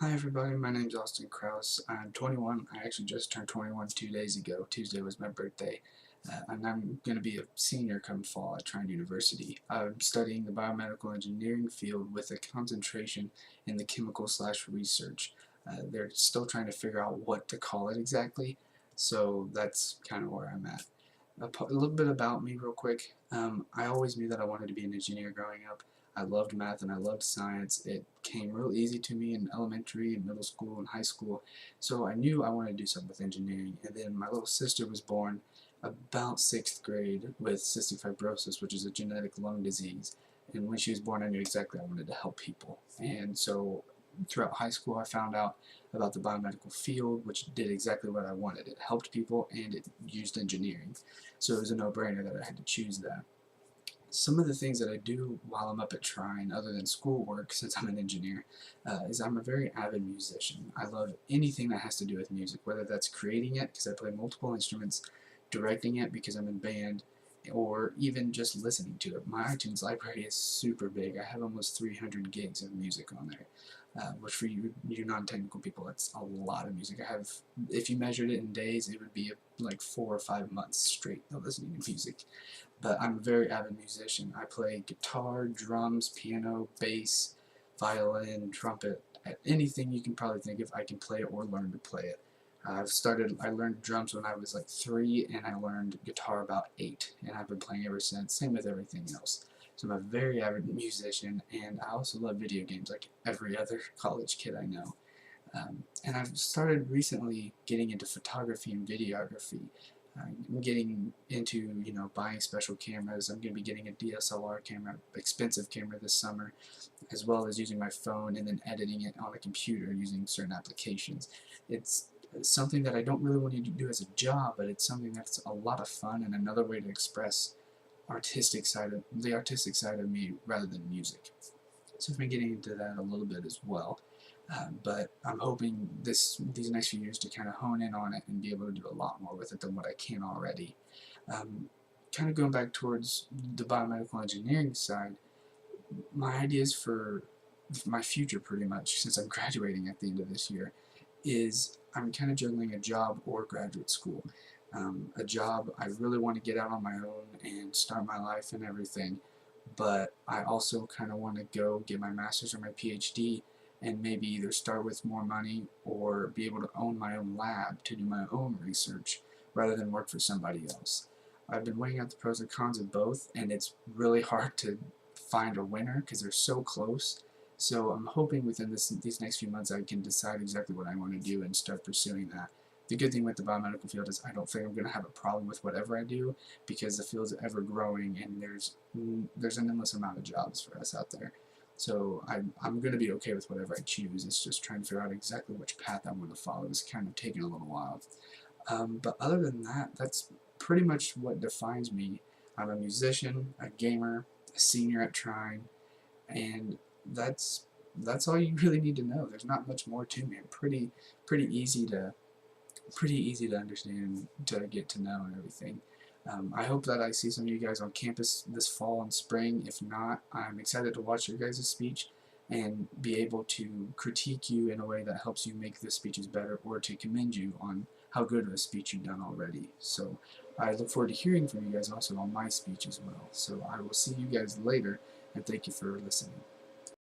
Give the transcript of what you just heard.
Hi everybody, my name's Austin Crouse. I'm 21. I actually just turned 21 2 days ago. Tuesday was my birthday. And I'm going to be a senior come fall at Trine University. I'm studying the biomedical engineering field with a concentration in the chemical/research. They're still trying to figure out what to call it exactly, so that's kind of where I'm at. A little bit about me real quick. I always knew that I wanted to be an engineer growing up. I loved math and I loved science. It came real easy to me in elementary and middle school and high school. So I knew I wanted to do something with engineering. And then my little sister was born about 6th grade with cystic fibrosis, which is a genetic lung disease. And when she was born, I knew exactly I wanted to help people. And so throughout high school, I found out about the biomedical field, which did exactly what I wanted. It helped people and it used engineering. So it was a no-brainer that I had to choose that. Some of the things that I do while I'm up at Trine, other than schoolwork, since I'm an engineer, is I'm a very avid musician. I love anything that has to do with music, whether that's creating it, because I play multiple instruments, directing it, because I'm in band, or even just listening to it. My iTunes library is super big. I have almost 300 gigs of music on there, which for you non-technical people, that's a lot of music. I have, if you measured it in days, it would be like 4 or 5 months straight of listening to music. But I'm a very avid musician. I play guitar, drums, piano, bass, violin, trumpet, anything you can probably think of, I can play it or learn to play it. I learned drums when I was like 3, and I learned guitar about 8, and I've been playing ever since, same with everything else. So I'm a very avid musician, and I also love video games like every other college kid I know. And I've started recently getting into photography and videography. I'm getting into, buying special cameras. I'm going to be getting a DSLR camera, expensive camera this summer, as well as using my phone and then editing it on a computer using certain applications. It's something that I don't really want to do as a job, but it's something that's a lot of fun and another way to express the artistic side of me rather than music. So I've been getting into that a little bit as well. But I'm hoping these next few years to kind of hone in on it and be able to do a lot more with it than what I can already. Um, kind of going back towards the biomedical engineering side, my ideas for my future pretty much, since I'm graduating at the end of this year, is I'm kind of juggling a job or graduate school. A job, I really want to get out on my own and start my life and everything, but I also kind of want to go get my master's or my PhD and maybe either start with more money or be able to own my own lab to do my own research rather than work for somebody else. I've been weighing out the pros and cons of both, and it's really hard to find a winner because they're so close. So I'm hoping within these next few months I can decide exactly what I want to do and start pursuing that. The good thing with the biomedical field is I don't think I'm going to have a problem with whatever I do because the field's ever growing and there's an endless amount of jobs for us out there. So I'm going to be okay with whatever I choose. It's just trying to figure out exactly which path I want to follow. It's kind of taking a little while. But other than that, that's pretty much what defines me. I'm a musician, a gamer, a senior at Trine, and that's that's all you really need to know. There's not much more to me. I'm pretty easy to pretty easy to understand, to get to know and everything. I hope that I see some of you guys on campus this fall and spring. If not, I'm excited to watch your guys' speech and be able to critique you in a way that helps you make the speeches better or to commend you on how good of a speech you've done already. So I look forward to hearing from you guys also on my speech as well. So I will see you guys later, and thank you for listening.